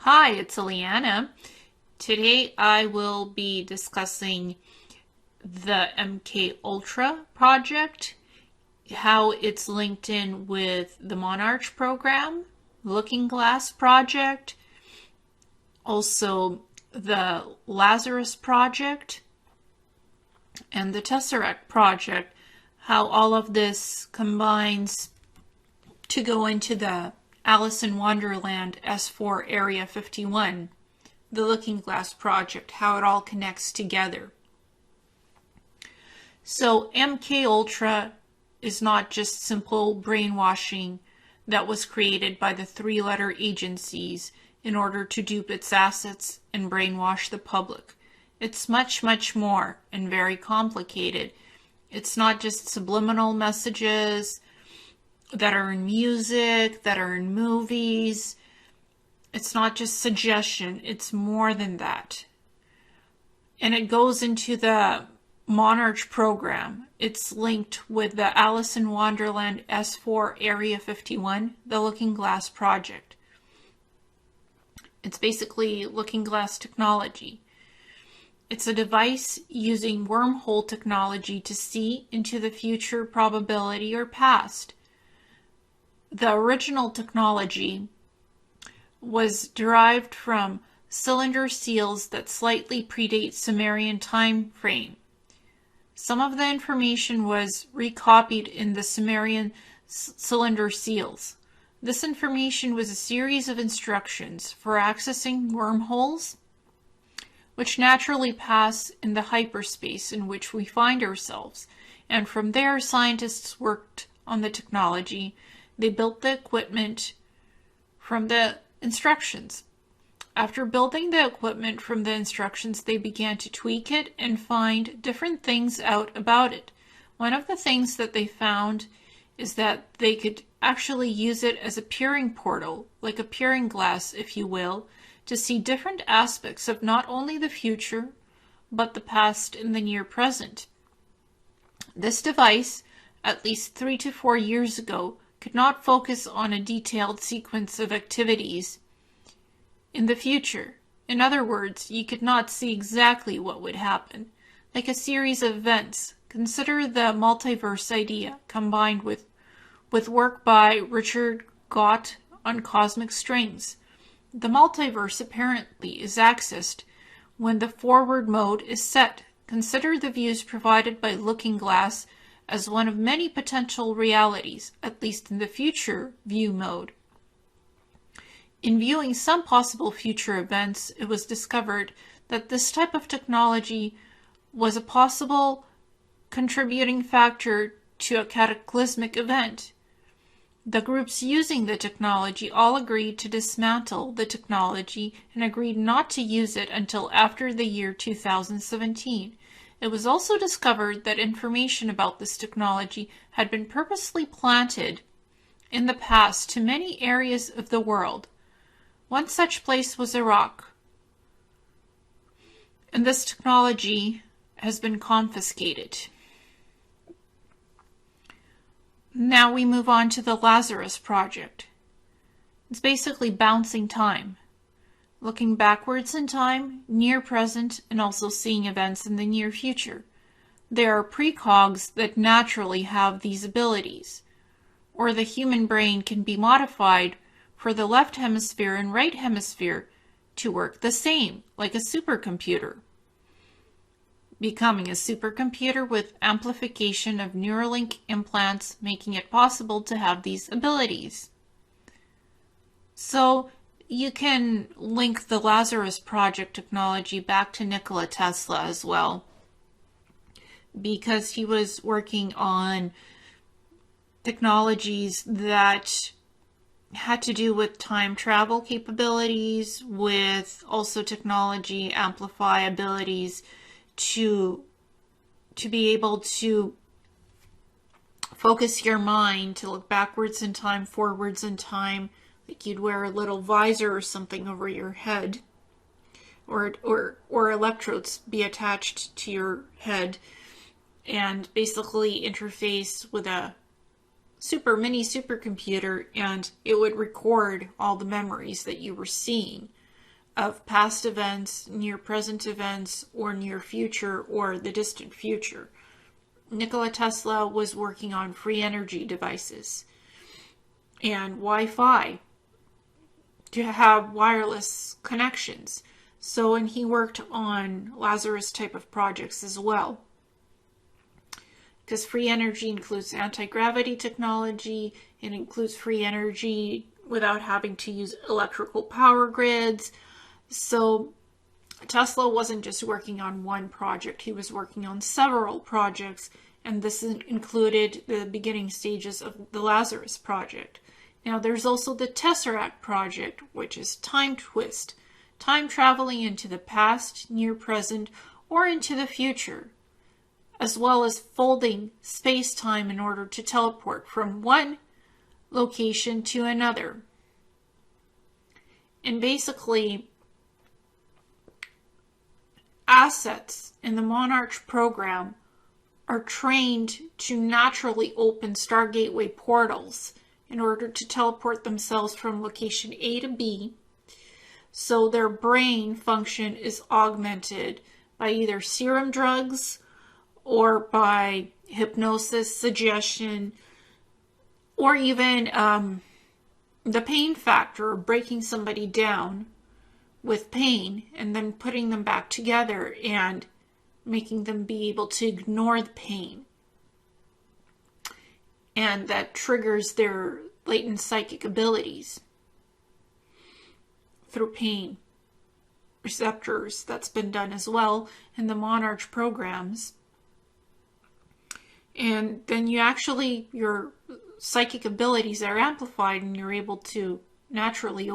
Hi, it's Ileana. Today I will be discussing the MKUltra project, how it's linked in with the Monarch program, Looking Glass project, also the Lazarus project, and the Tesseract project, how all of this combines to go into the Alice in Wonderland S4 Area 51, the Looking Glass project, how it all connects together. So MKUltra is not just simple brainwashing that was created by the three-letter agencies in order to dupe its assets and brainwash the public. It's much, much more and very complicated. It's not just subliminal messages that are in music, that are in movies. It's not just suggestion, it's more than that. And it goes into the Monarch program. It's linked with the Alice in Wonderland S4 Area 51, the Looking Glass project. It's basically Looking Glass technology. It's a device using wormhole technology to see into the future probability or past. The original technology was derived from cylinder seals that slightly predate Sumerian time frame. Some of the information was recopied in the Sumerian cylinder seals. This information was a series of instructions for accessing wormholes, which naturally pass in the hyperspace in which we find ourselves. And from there, scientists worked on the technology. They built the equipment from the instructions. After building the equipment from the instructions, they began to tweak it and find different things out about it. One of the things that they found is that they could actually use it as a peering portal, like a peering glass, if you will, to see different aspects of not only the future, but the past and the near present. This device, at least 3 to 4 years ago, could not focus on a detailed sequence of activities in the future. In other words, you could not see exactly what would happen, like a series of events. Consider the multiverse idea combined with work by Richard Gott on cosmic strings. The multiverse apparently is accessed when the forward mode is set. Consider the views provided by Looking Glass as one of many potential realities, at least in the future view mode. In viewing some possible future events, it was discovered that this type of technology was a possible contributing factor to a cataclysmic event. The groups using the technology all agreed to dismantle the technology and agreed not to use it until after the year 2017. It was also discovered that information about this technology had been purposely planted in the past to many areas of the world. One such place was Iraq, and this technology has been confiscated. Now we move on to the Lazarus project. It's basically bouncing time, looking backwards in time, near present, and also seeing events in the near future. There are precogs that naturally have these abilities, or the human brain can be modified for the left hemisphere and right hemisphere to work the same, like a supercomputer, becoming a supercomputer with amplification of Neuralink implants, making it possible to have these abilities. So you can link the Lazarus project technology back to Nikola Tesla as well, because he was working on technologies that had to do with time travel capabilities, with also technology amplify abilities to be able to focus your mind, to look backwards in time, forwards in time, like you'd wear a little visor or something over your head, or electrodes be attached to your head and basically interface with a mini supercomputer, and it would record all the memories that you were seeing. of past events, near present events, or near future, or the distant future. Nikola Tesla was working on free energy devices and Wi-Fi to have wireless connections. So, and he worked on Lazarus type of projects as well. Because free energy includes anti-gravity technology, it includes free energy without having to use electrical power grids. So Tesla wasn't just working on one project, he was working on several projects, and this included the beginning stages of the Lazarus project. Now there's also the Tesseract project, which is time twist, time traveling into the past, near present, or into the future, as well as folding space-time in order to teleport from one location to another. And basically, assets in the Monarch program are trained to naturally open Star Gateway portals in order to teleport themselves from location A to B, so their brain function is augmented by either serum drugs or by hypnosis, suggestion, or even the pain factor of breaking somebody down with pain and then putting them back together and making them be able to ignore the pain. And that triggers their latent psychic abilities through pain receptors. That's been done as well in the Monarch programs. And then your psychic abilities are amplified and you're able to naturally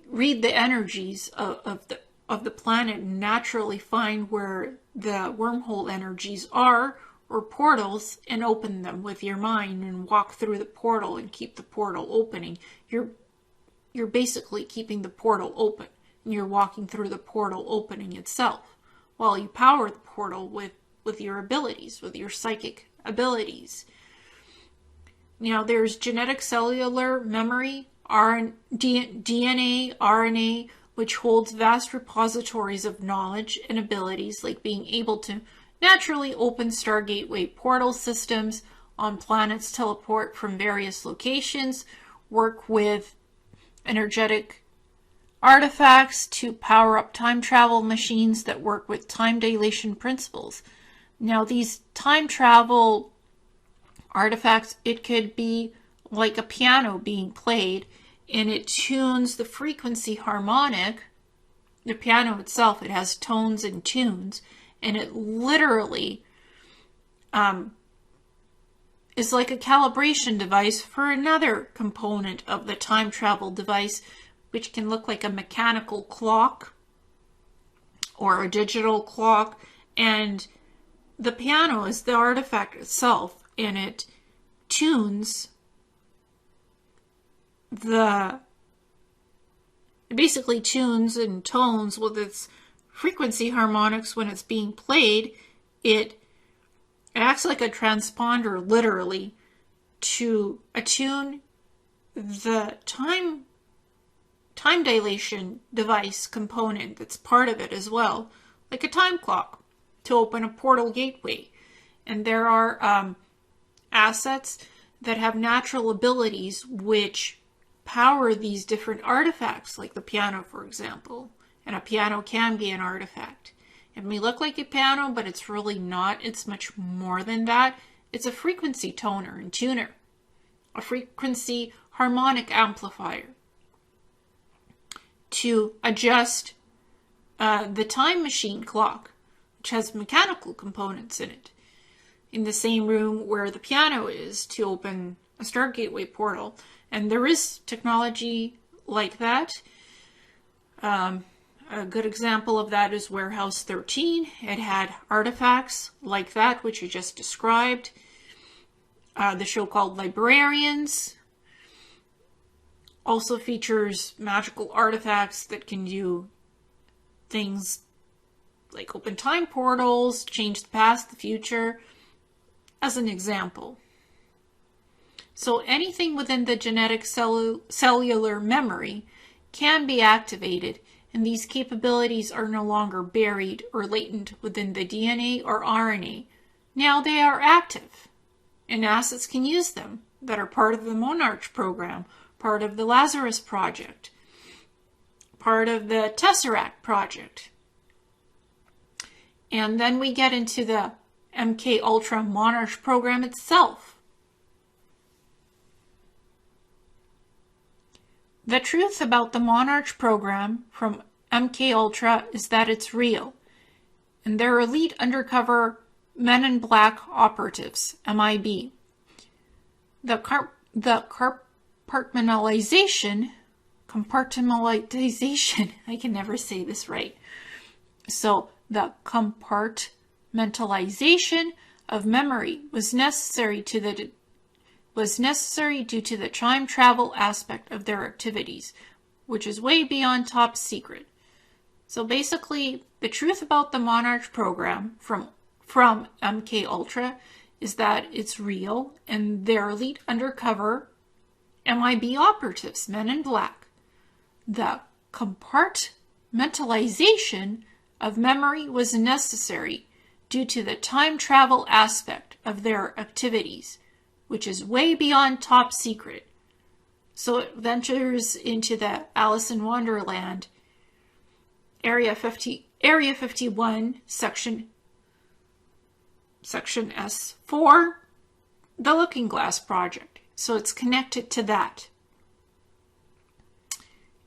read the energies of the planet and naturally find where the wormhole energies are, or portals, and open them with your mind and walk through the portal and keep the portal opening. You're basically keeping the portal open, and you're walking through the portal opening itself while you power the portal with your abilities, with your psychic abilities. Now there's genetic cellular memory, DNA, RNA, which holds vast repositories of knowledge and abilities, like being able to naturally open Star Gateway portal systems on planets, teleport from various locations, work with energetic artifacts to power up time travel machines that work with time dilation principles. Now these time travel artifacts, it could be like a piano being played, and it tunes the frequency harmonic. The piano itself, it has tones and tunes, and it literally is like a calibration device for another component of the time travel device, which can look like a mechanical clock or a digital clock. And the piano is the artifact itself, and it tunes it basically tunes and tones with its frequency harmonics when it's being played. It acts like a transponder, literally, to attune the time dilation device component that's part of it as well, like a time clock, to open a portal gateway. And there are assets that have natural abilities which power these different artifacts, like the piano, for example. And a piano can be an artifact. It may look like a piano, but it's really not. It's much more than that. It's a frequency toner and tuner, a frequency harmonic amplifier to adjust the time machine clock, which has mechanical components in it, in the same room where the piano is, to open a Star Gateway portal. And there is technology like that. A good example of that is Warehouse 13. It had artifacts like that, which you just described. The show called Librarians also features magical artifacts that can do things like open time portals, change the past, the future, as an example. So anything within the genetic cellular memory can be activated and these capabilities are no longer buried or latent within the DNA or RNA. Now they are active, and assets can use them that are part of the Monarch program, part of the Lazarus project, part of the Tesseract project. And then we get into the MKUltra Monarch program itself. The truth about the Monarch program from MKUltra is that it's real, and they're elite undercover men in black operatives, MIB. The compartmentalization, I can never say this right. So the compartmentalization of memory was necessary due to the time travel aspect of their activities, which is way beyond top secret. So basically, the truth about the Monarch program from MKUltra is that it's real, and they're elite undercover MIB operatives, men in black. The compartmentalization of memory was necessary due to the time travel aspect of their activities, which is way beyond top secret. So it ventures into the Alice in Wonderland, Area 51, Section S4, the Looking Glass Project. So it's connected to that.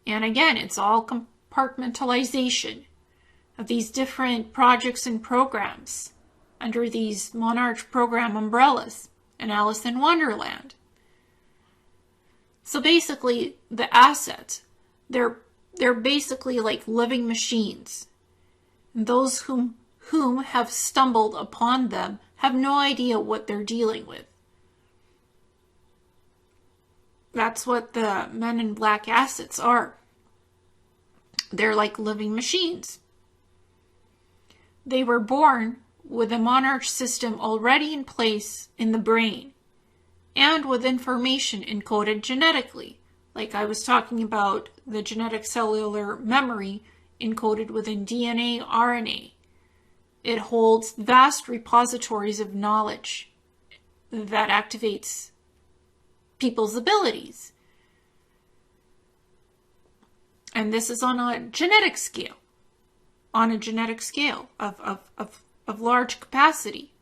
And again, it's all compartmentalization of these different projects and programs under these Monarch program umbrellas and Alice in Wonderland. So basically, the assets, they're basically like living machines. And those whom have stumbled upon them have no idea what they're dealing with. That's what the men in black assets are. They're like living machines. They were born with a Monarch system already in place in the brain, and with information encoded genetically, like I was talking about the genetic cellular memory encoded within DNA, RNA. It holds vast repositories of knowledge that activates people's abilities. And this is on a genetic scale, of large capacity.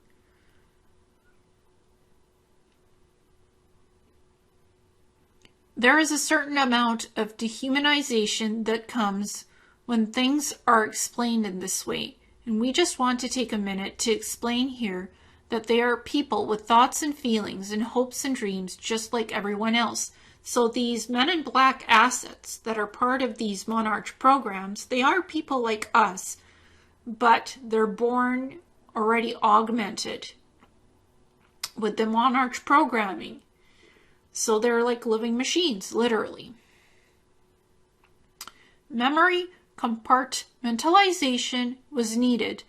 There is a certain amount of dehumanization that comes when things are explained in this way, and we just want to take a minute to explain here that they are people with thoughts and feelings and hopes and dreams just like everyone else. So these men in black assets that are part of these Monarch programs, they are people like us, but they're born already augmented with the Monarch programming. So they're like living machines, literally. Memory compartmentalization was needed,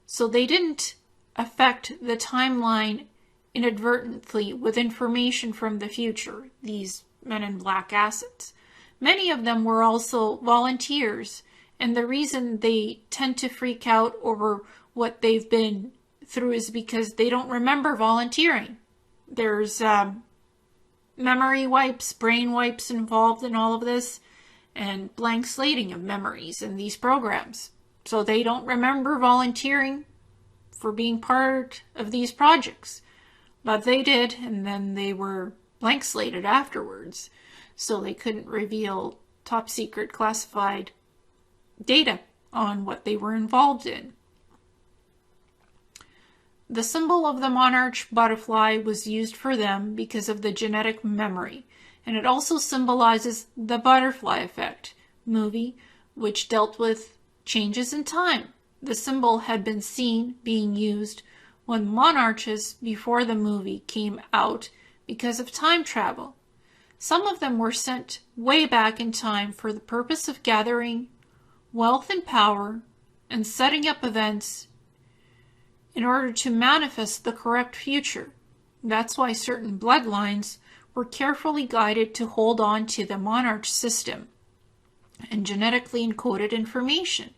so they didn't affect the timeline inadvertently with information from the future, these men in black assets. Many of them were also volunteers, and the reason they tend to freak out over what they've been through is because they don't remember volunteering. There's memory wipes, brain wipes involved in all of this, and blank slating of memories in these programs. So they don't remember volunteering for being part of these projects. But they did, and then they were blank slated afterwards. So they couldn't reveal top secret classified data on what they were involved in. The symbol of the Monarch butterfly was used for them because of the genetic memory, and it also symbolizes the Butterfly Effect movie, which dealt with changes in time. The symbol had been seen being used when monarchs before the movie came out because of time travel. Some of them were sent way back in time for the purpose of gathering wealth and power and setting up events in order to manifest the correct future. That's why certain bloodlines were carefully guided to hold on to the Monarch system. and genetically encoded information.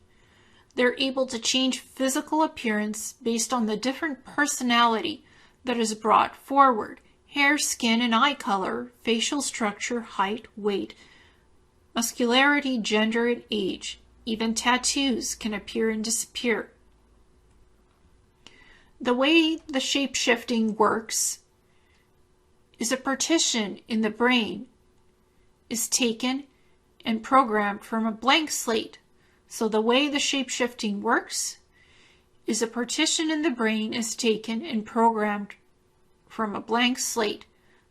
They're able to change physical appearance based on the different personality that is brought forward. Hair, skin, and eye color, facial structure, height, weight, muscularity, gender, and age. Even tattoos can appear and disappear. The way the shape-shifting works is a partition in the brain is taken and programmed from a blank slate. So the way the shape-shifting works is a partition in the brain is taken and programmed from a blank slate.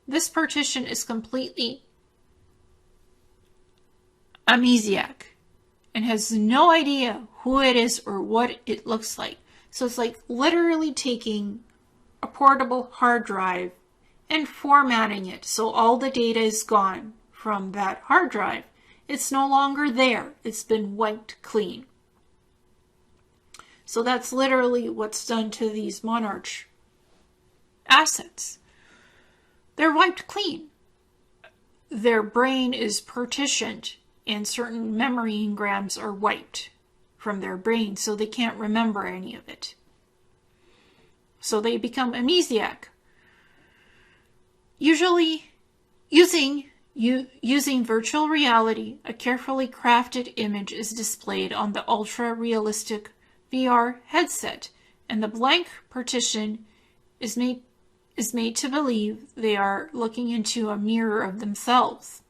This partition is completely amnesiac and has no idea who it is or what it looks like. So it's like literally taking a portable hard drive and formatting it so all the data is gone from that hard drive. It's no longer there. It's been wiped clean. So that's literally what's done to these Monarch assets. They're wiped clean. Their brain is partitioned and certain memory engrams are wiped from their brain, so they can't remember any of it. So they become amnesiac. Usually, using virtual reality, a carefully crafted image is displayed on the ultra-realistic VR headset, and the blank partition is made to believe they are looking into a mirror of themselves.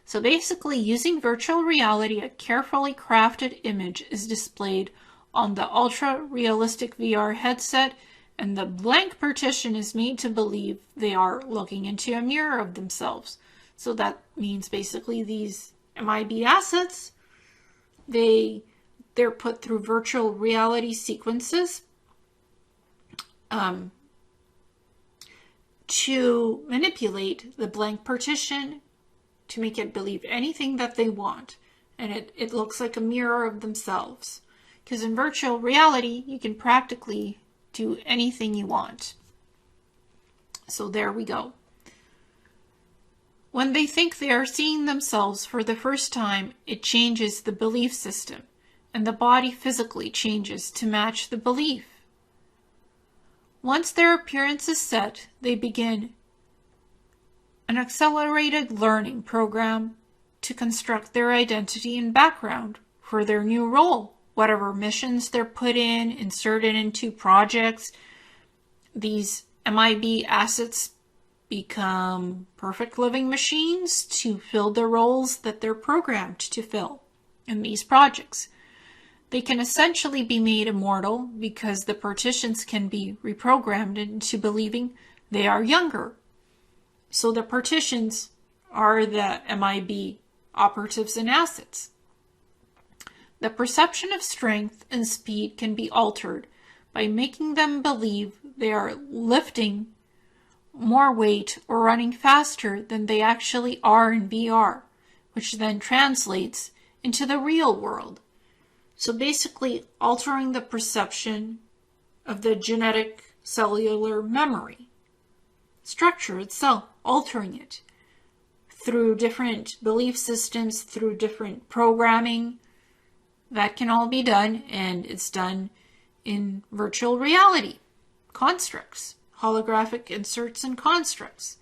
So basically, using virtual reality, a carefully crafted image is displayed on the ultra-realistic VR headset, and the blank partition is made to believe they are looking into a mirror of themselves. So that means basically these MIB assets, they're put through virtual reality sequences to manipulate the blank partition to make it believe anything that they want. And it looks like a mirror of themselves. Because in virtual reality, you can practically do anything you want. So there we go. When they think they are seeing themselves for the first time, it changes the belief system, and the body physically changes to match the belief. Once their appearance is set, they begin an accelerated learning program to construct their identity and background for their new role. Whatever missions they're put in, inserted into projects, these MIB assets become perfect living machines to fill the roles that they're programmed to fill in these projects. They can essentially be made immortal because the partitions can be reprogrammed into believing they are younger. So the partitions are the MIB operatives and assets. The perception of strength and speed can be altered by making them believe they are lifting more weight or running faster than they actually are in VR, which then translates into the real world. So basically altering the perception of the genetic cellular memory structure itself, altering it through different belief systems, through different programming. That can all be done, and it's done in virtual reality constructs, holographic inserts and constructs,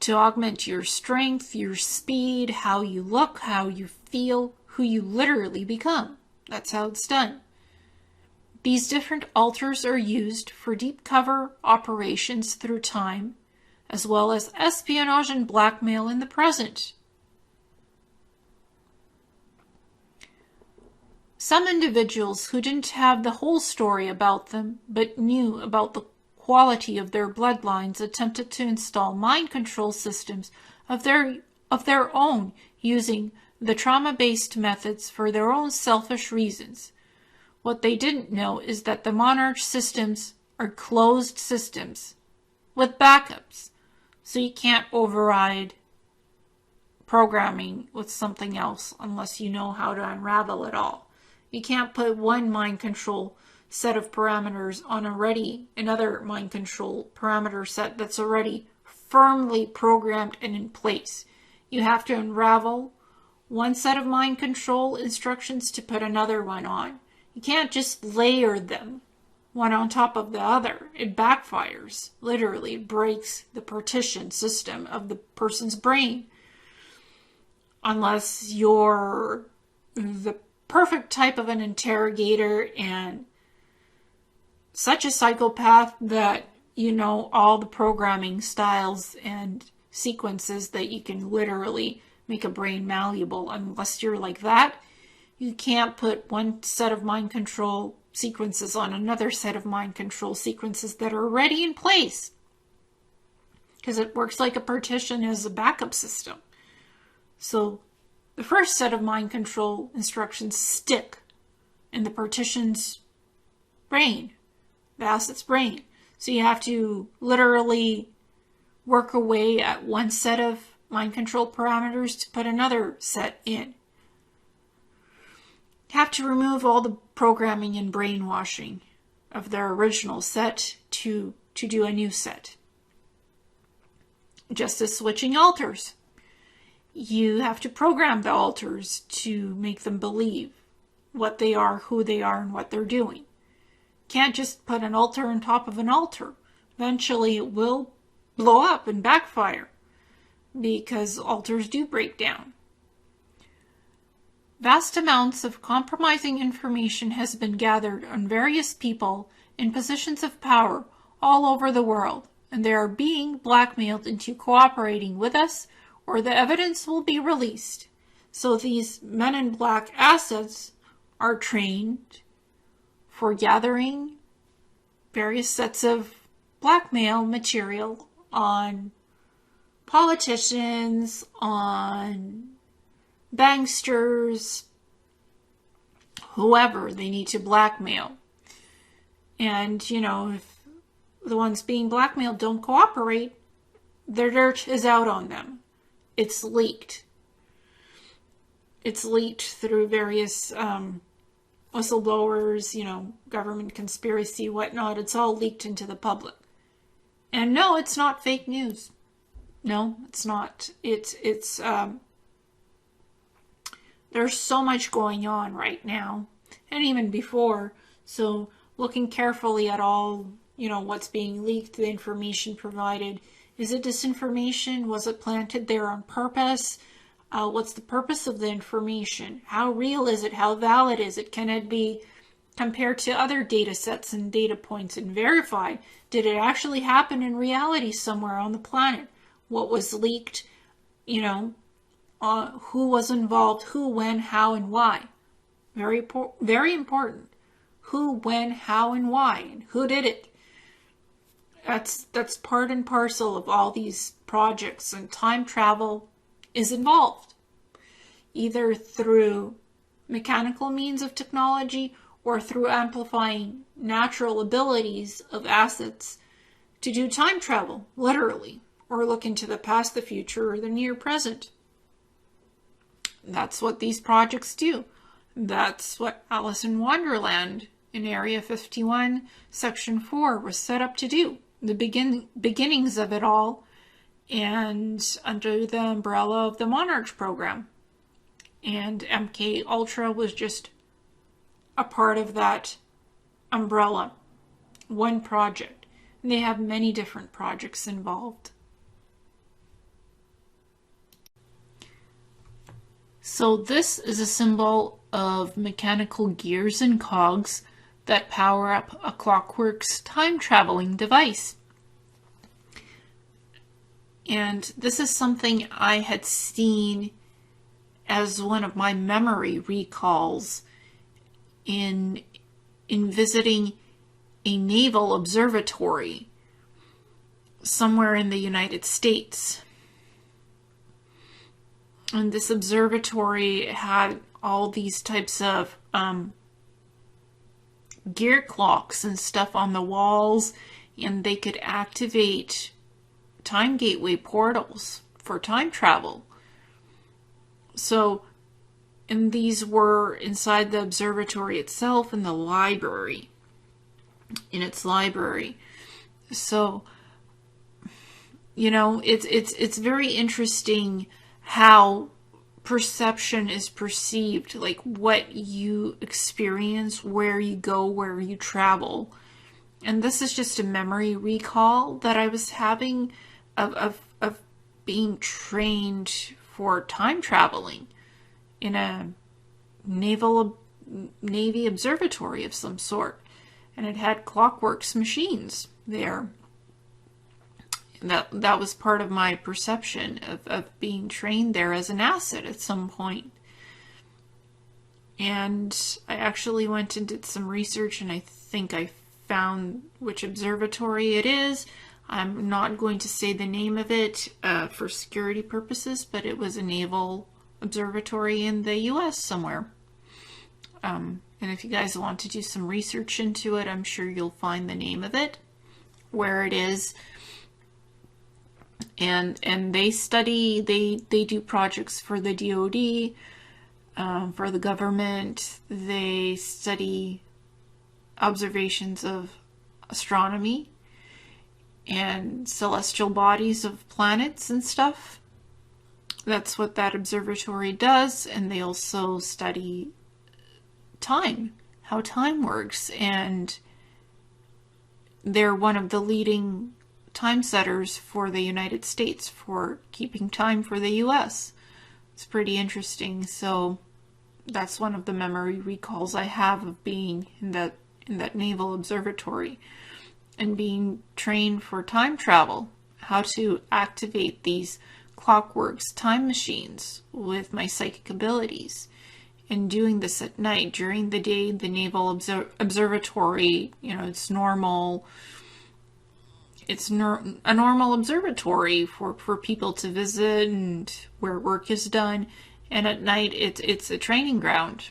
to augment your strength, your speed, how you look, how you feel, who you literally become. That's how it's done. These different alters are used for deep cover operations through time, as well as espionage and blackmail in the present. Some individuals who didn't have the whole story about them, but knew about the quality of their bloodlines, attempted to install mind control systems of their own using the trauma-based methods for their own selfish reasons. What they didn't know is that the Monarch systems are closed systems with backups, so you can't override programming with something else unless you know how to unravel it all. You can't put one mind control set of parameters on another mind control parameter set that's already firmly programmed and in place. You have to unravel one set of mind control instructions to put another one on. You can't just layer them one on top of the other. It backfires. Literally, it breaks the partition system of the person's brain. Unless you're the perfect type of an interrogator and such a psychopath that you know all the programming styles and sequences that you can literally make a brain malleable. Unless you're like that, you can't put one set of mind control sequences on another set of mind control sequences that are already in place, because it works like a partition as a backup system. So the first set of mind control instructions stick in the partition's brain, the asset's brain. So you have to literally work away at one set of mind control parameters to put another set in. You have to remove all the programming and brainwashing of their original set to do a new set. Just as switching alters. You have to program the alters to make them believe what they are, who they are, and what they're doing. Can't just put an alter on top of an alter. Eventually it will blow up and backfire, because alters do break down. Vast amounts of compromising information has been gathered on various people in positions of power all over the world, and they are being blackmailed into cooperating with us, or the evidence will be released. So these men in black assets are trained for gathering various sets of blackmail material on politicians, on banksters, whoever they need to blackmail. And, you know, if the ones being blackmailed don't cooperate, their dirt is out on them. It's leaked. It's leaked through various whistleblowers, you know, government conspiracy, whatnot. It's all leaked into the public. And no, it's not fake news. No, it's not. It's there's so much going on right now, and even before. So looking carefully at all, you know, what's being leaked, the information provided. Is it disinformation? Was it planted there on purpose? What's the purpose of the information? How real is it? How valid is it? Can it be compared to other data sets and data points and verified? Did it actually happen in reality somewhere on the planet? What was leaked? You know, who was involved? Who, when, how, and why? Very important. Who, when, how, and why, and who did it? That's part and parcel of all these projects, and time travel is involved, either through mechanical means of technology or through amplifying natural abilities of assets to do time travel, literally, or look into the past, the future, or the near present. That's what these projects do. That's what Alice in Wonderland in Area 51, Section 4 was set up to do. The beginnings of it all, and under the umbrella of the Monarch program. And MKUltra was just a part of that umbrella, one project. And they have many different projects involved. So this is a symbol of mechanical gears and cogs that power up a Clockwork's time-traveling device. And this is something I had seen as one of my memory recalls in visiting a naval observatory somewhere in the United States. And this observatory had all these types of gear clocks and stuff on the walls, and they could activate time gateway portals for time travel. So, and these were inside the observatory itself in the library, in its library. So, you know, it's very interesting how perception is perceived, like what you experience, where you go, where you travel. And this is just a memory recall that I was having of being trained for time traveling in a Navy observatory of some sort. And it had clockworks machines there. That was part of my perception of being trained there as an asset at some point. And I actually went and did some research, and I think I found which observatory it is. I'm not going to say the name of it for security purposes, but it was a naval observatory in the US somewhere. And if you guys want to do some research into it, I'm sure you'll find the name of it, where it is. And they study, they do projects for the DoD, for the government. They study observations of astronomy and celestial bodies of planets and stuff. That's what that observatory does. And they also study time, how time works. And they're one of the leading time setters for the United States for keeping time for the US. It's pretty interesting. So that's one of the memory recalls I have of being in that naval observatory and being trained for time travel, how to activate these clockworks time machines with my psychic abilities, and doing this at night. During the day, the naval observatory, it's normal. It's a normal observatory for people to visit and where work is done. And at night, it's a training ground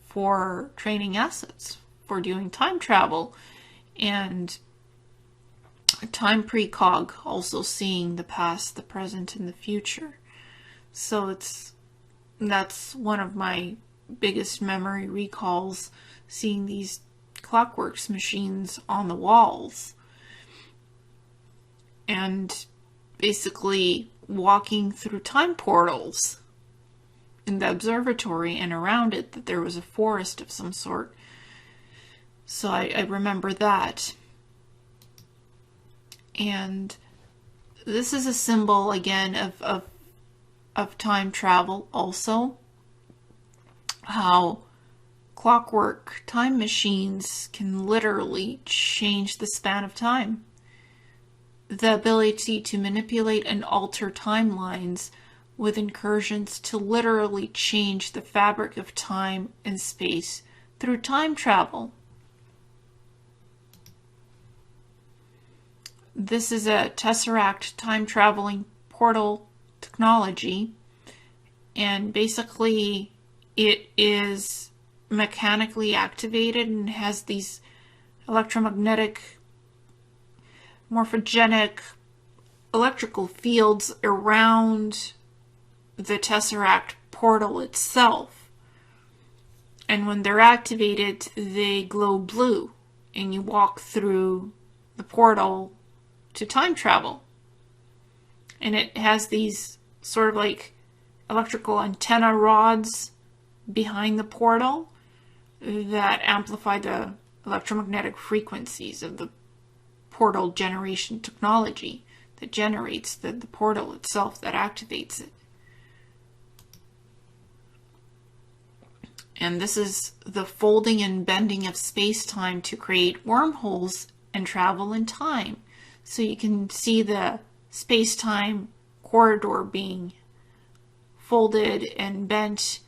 for training assets, for doing time travel and time precog, also seeing the past, the present, and the future. So that's one of my biggest memory recalls, seeing these clockworks machines on the walls. And basically walking through time portals in the observatory, and around it that there was a forest of some sort. So I remember that. And this is a symbol again of time travel also. How clockwork time machines can literally change the span of time. The ability to manipulate and alter timelines with incursions to literally change the fabric of time and space through time travel. This is a Tesseract time traveling portal technology, and basically it is mechanically activated and has these electromagnetic morphogenic electrical fields around the Tesseract portal itself. And when they're activated, they glow blue, and you walk through the portal to time travel. And it has these sort of like electrical antenna rods behind the portal that amplify the electromagnetic frequencies of the portal generation technology that generates the portal itself, that activates it. And this is the folding and bending of space-time to create wormholes and travel in time. So you can see the space-time corridor being folded and bent.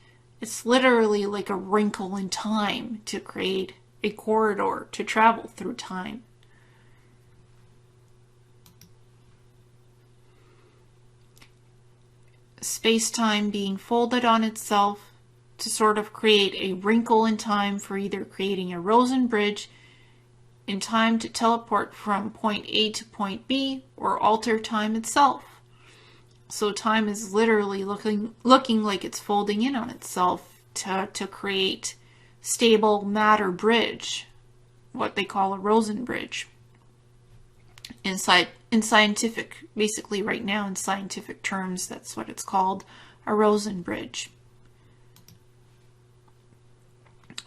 It's literally like a wrinkle in time to create a corridor to travel through time. Space-time being folded on itself to sort of create a wrinkle in time for either creating a Rosen bridge in time to teleport from point A to point B, or alter time itself. So time is literally looking like it's folding in on itself to create stable matter bridge, what they call a Rosen bridge. In scientific, basically right now in scientific terms, that's what it's called, a Rosen bridge.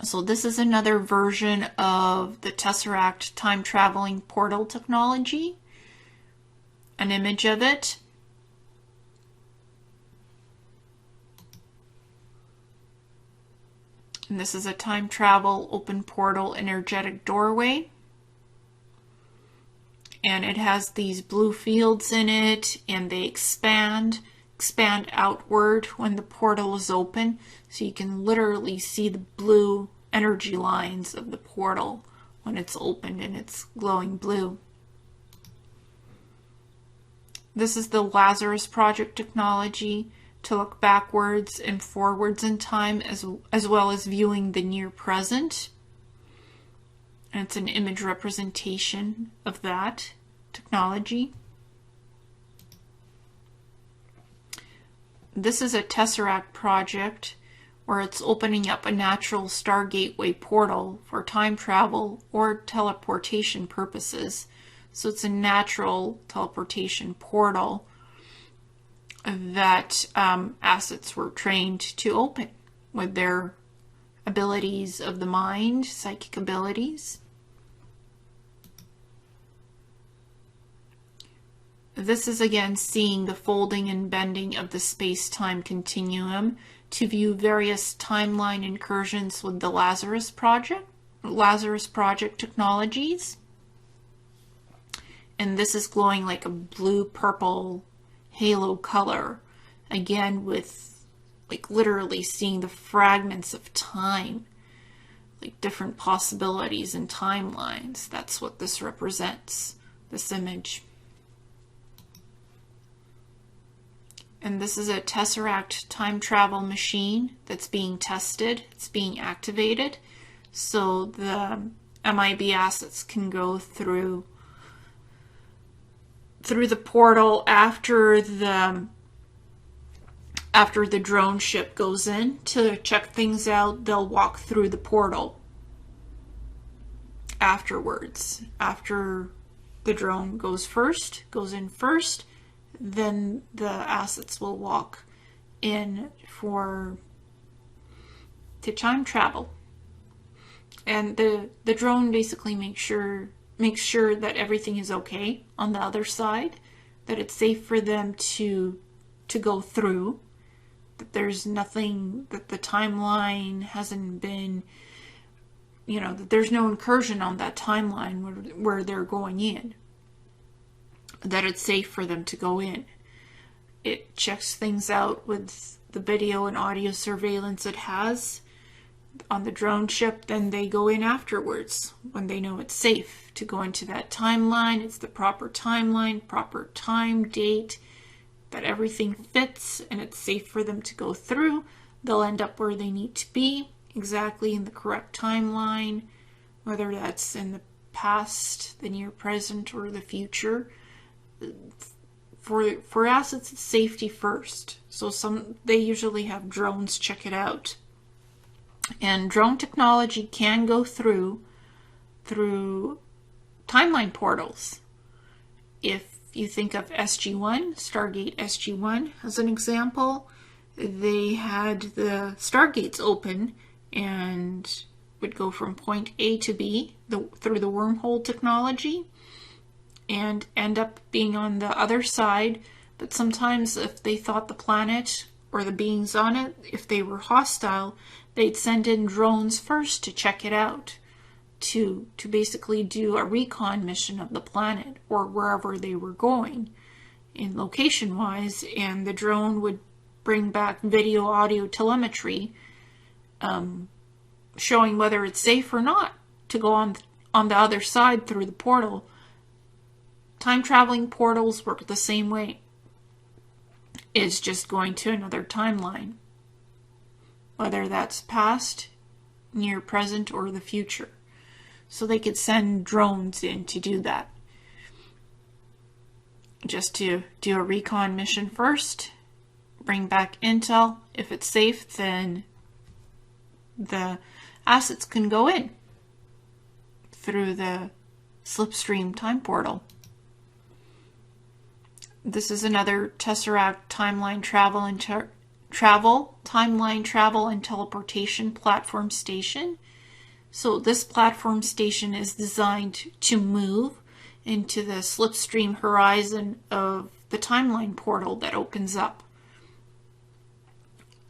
So this is another version of the Tesseract time-traveling portal technology. An image of it. And this is a time travel open portal energetic doorway. And it has these blue fields in it, and they expand outward when the portal is open. So you can literally see the blue energy lines of the portal when it's opened and it's glowing blue. This is the Lazarus project technology to look backwards and forwards in time as well as viewing the near present. And it's an image representation of that technology. This is a Tesseract project where it's opening up a natural star gateway portal for time travel or teleportation purposes. So it's a natural teleportation portal that assets were trained to open with their abilities of the mind, psychic abilities. This is again seeing the folding and bending of the space-time continuum to view various timeline incursions with the Lazarus project technologies. And this is glowing like a blue-purple halo color, again with like literally seeing the fragments of time, like different possibilities and timelines. That's what this represents, this image. And this is a Tesseract time travel machine that's being tested. It's being activated. So the MIB assets can go through the portal after the drone ship goes in to check things out. They'll walk through the portal afterwards. After the drone goes in first, then the assets will walk in to time travel. And the drone basically makes sure that everything is okay on the other side, that it's safe for them to go through, that there's nothing, that the timeline hasn't been, that there's no incursion on that timeline where they're going in, that it's safe for them to go in. It checks things out with the video and audio surveillance it has on the drone ship. Then they go in afterwards when they know it's safe to go into that timeline. It's the proper timeline, proper time, date, that everything fits and it's safe for them to go through. They'll end up where they need to be, exactly in the correct timeline, whether that's in the past, the near present, or the future. For assets, it's safety first. So they usually have drones check it out. And drone technology can go through timeline portals. If you think of SG-1, Stargate SG-1 as an example, they had the stargates open and would go from point A to B through the wormhole technology and end up being on the other side. But sometimes if they thought the planet or the beings on it, if they were hostile, they'd send in drones first to check it out, to basically do a recon mission of the planet or wherever they were going in location-wise, and the drone would bring back video, audio, telemetry showing whether it's safe or not to go on the other side through the portal. Time-traveling portals work the same way. It's just going to another timeline, whether that's past, near present, or the future. So they could send drones in to do that. Just to do a recon mission first, bring back intel. If it's safe, then the assets can go in through the slipstream time portal. This is another Tesseract timeline travel and teleportation platform station. So this platform station is designed to move into the slipstream horizon of the timeline portal that opens up.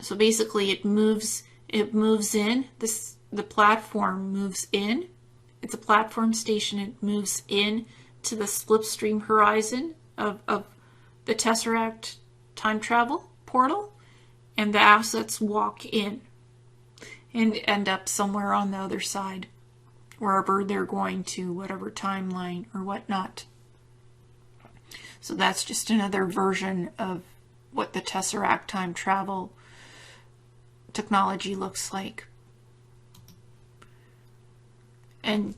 So basically it moves in, the platform moves in. It's a platform station. It moves in to the slipstream horizon of the Tesseract time travel portal, and the assets walk in and end up somewhere on the other side, wherever they're going to, whatever timeline or whatnot. So that's just another version of what the Tesseract time travel technology looks like. And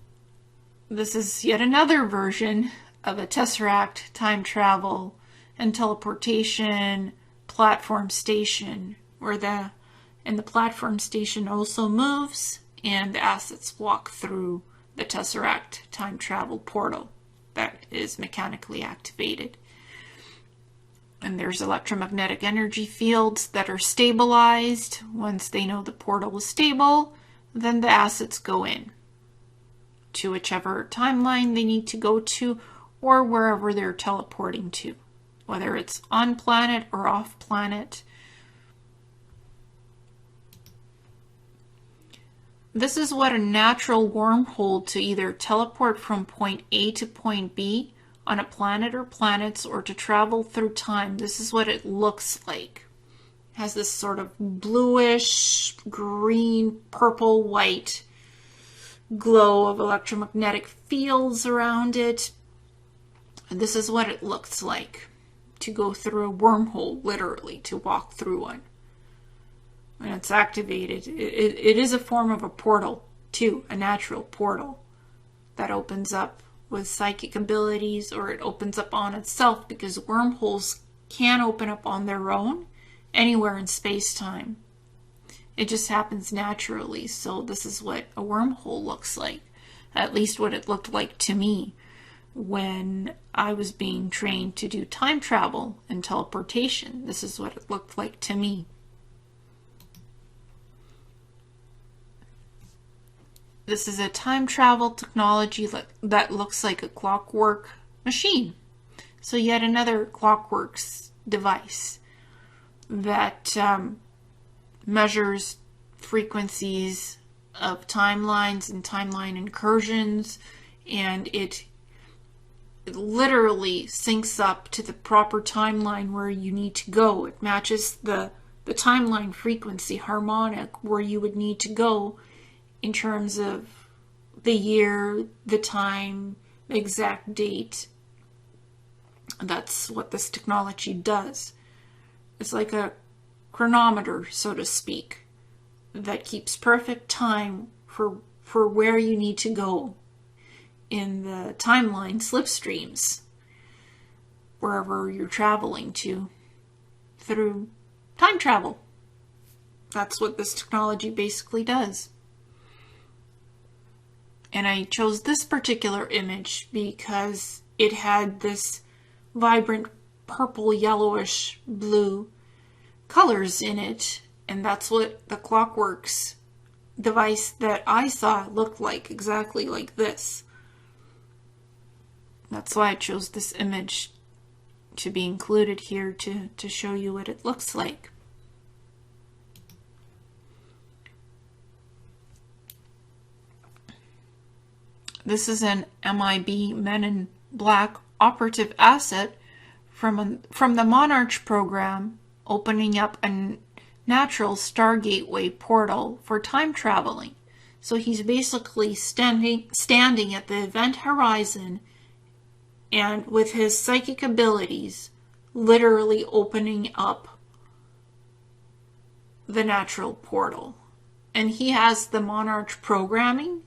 this is yet another version of a Tesseract time travel and teleportation platform station, where the platform station also moves and the assets walk through the Tesseract time travel portal that is mechanically activated. And there's electromagnetic energy fields that are stabilized. Once they know the portal is stable, then the assets go in to whichever timeline they need to go to, or wherever they're teleporting to, whether it's on planet or off planet. This is what a natural wormhole to either teleport from point A to point B on a planet or planets, or to travel through time. This is what it looks like. It has this sort of bluish, green, purple, white glow of electromagnetic fields around it. And this is what it looks like to go through a wormhole, literally, to walk through one. When it's activated, it is a form of a portal, too, a natural portal that opens up with psychic abilities, or it opens up on itself, because wormholes can open up on their own anywhere in space-time. It just happens naturally. So this is what a wormhole looks like, at least what it looked like to me when I was being trained to do time travel and teleportation. This is what it looked like to me. This is a time travel technology that looks like a clockwork machine. So yet another clockworks device that measures frequencies of timelines and timeline incursions, and it literally syncs up to the proper timeline where you need to go. It matches the timeline frequency harmonic where you would need to go in terms of the year, the time, the exact date. That's what this technology does. It's like a chronometer, so to speak, that keeps perfect time for where you need to go in the timeline slipstreams, wherever you're traveling to through time travel. That's what this technology basically does. And I chose this particular image because it had this vibrant purple, yellowish, blue colors in it. And that's what the Clockworks device that I saw looked like, exactly like this. That's why I chose this image to be included here to show you what it looks like. This is an MIB Men in Black operative asset from the Monarch program, opening up a natural Stargateway portal for time traveling. So he's basically standing at the event horizon, and with his psychic abilities, literally opening up the natural portal. And he has the Monarch programming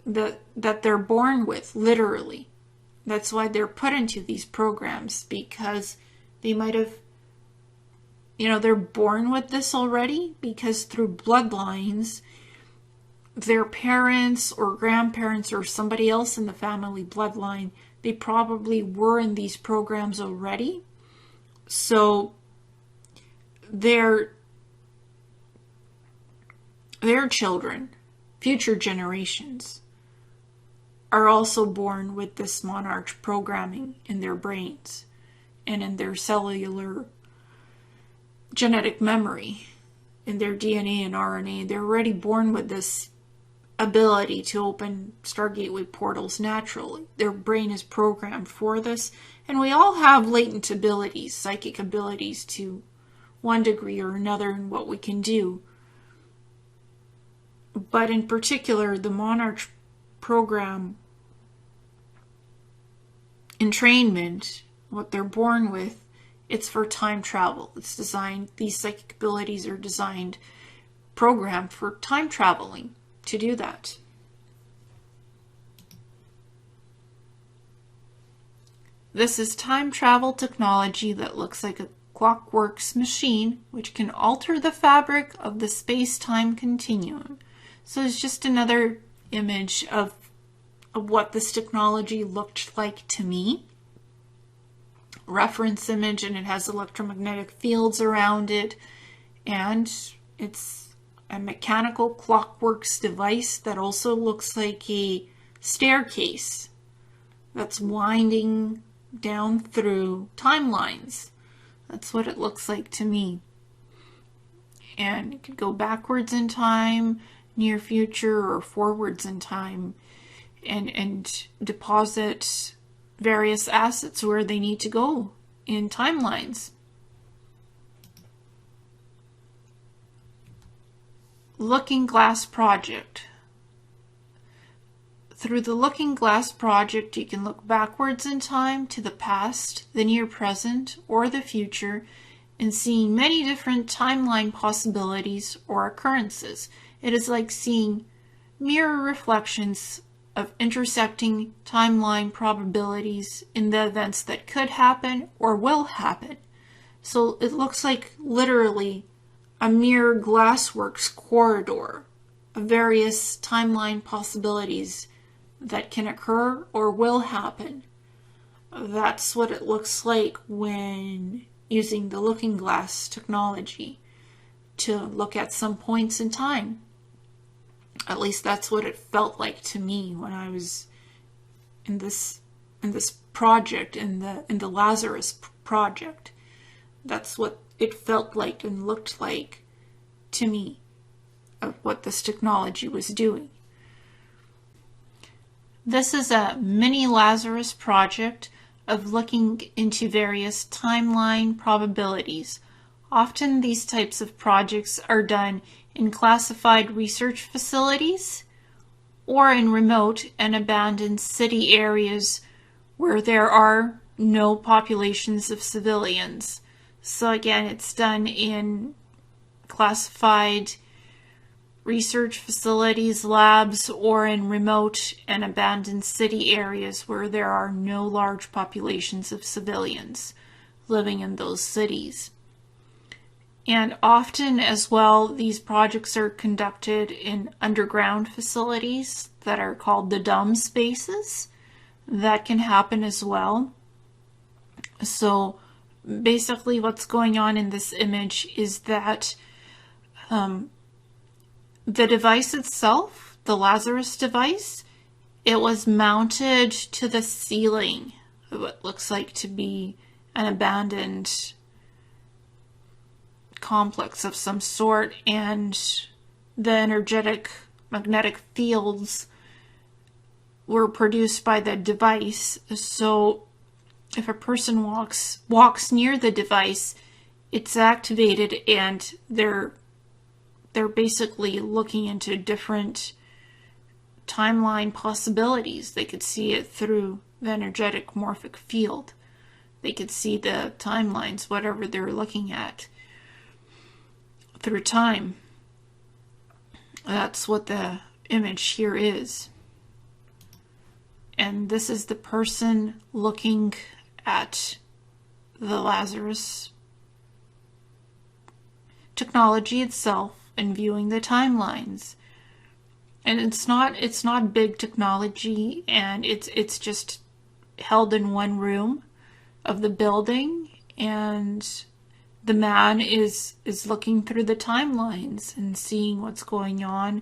that they're born with, literally. That's why they're put into these programs, because they might have, they're born with this already, because through bloodlines, their parents or grandparents or somebody else in the family bloodline they probably were in these programs already. So their children, future generations, are also born with this Monarch programming in their brains and in their cellular genetic memory, in their DNA and RNA. They're already born with this ability to open Stargateway portals naturally. Their brain is programmed for this, and we all have latent abilities, psychic abilities to one degree or another in what we can do. But in particular, the Monarch program entrainment, what they're born with, it's for time travel. It's designed, these psychic abilities are designed, programmed for time traveling to do that. This is time travel technology that looks like a clockworks machine, which can alter the fabric of the space-time continuum. So it's just another image of what this technology looked like to me. Reference image, and it has electromagnetic fields around it, and it's a mechanical clockworks device that also looks like a staircase that's winding down through timelines. That's what it looks like to me. And it could go backwards in time, near future, or forwards in time, and deposit various assets where they need to go in timelines. Looking Glass Project. Through the Looking Glass Project, you can look backwards in time to the past, the near present, or the future, and seeing many different timeline possibilities or occurrences. It is like seeing mirror reflections of intersecting timeline probabilities in the events that could happen or will happen. So it looks like literally a mirror glassworks corridor of various timeline possibilities that can occur or will happen. That's what it looks like when using the Looking Glass technology to look at some points in time. At least that's what it felt like to me when I was in this project, in the Lazarus project. That's what it felt like and looked like to me of what this technology was doing. This is a mini Lazarus project of looking into various timeline probabilities. Often these types of projects are done in classified research facilities or in remote and abandoned city areas where there are no populations of civilians. So again, it's done in classified research facilities, labs, or in remote and abandoned city areas where there are no large populations of civilians living in those cities. And often as well, these projects are conducted in underground facilities that are called the dumb spaces. That can happen as well. So basically what's going on in this image is that the device itself, the Lazarus device, it was mounted to the ceiling of what looks like to be an abandoned complex of some sort, and the energetic magnetic fields were produced by the device. So if a person walks near the device, it's activated, and they're basically looking into different timeline possibilities. They could see it through the energetic morphic field. They could see the timelines, whatever they're looking at, through time. That's what the image here is. And this is the person looking at the Lazarus technology itself and viewing the timelines. And it's not big technology, and it's just held in one room of the building, and the man is looking through the timelines and seeing what's going on,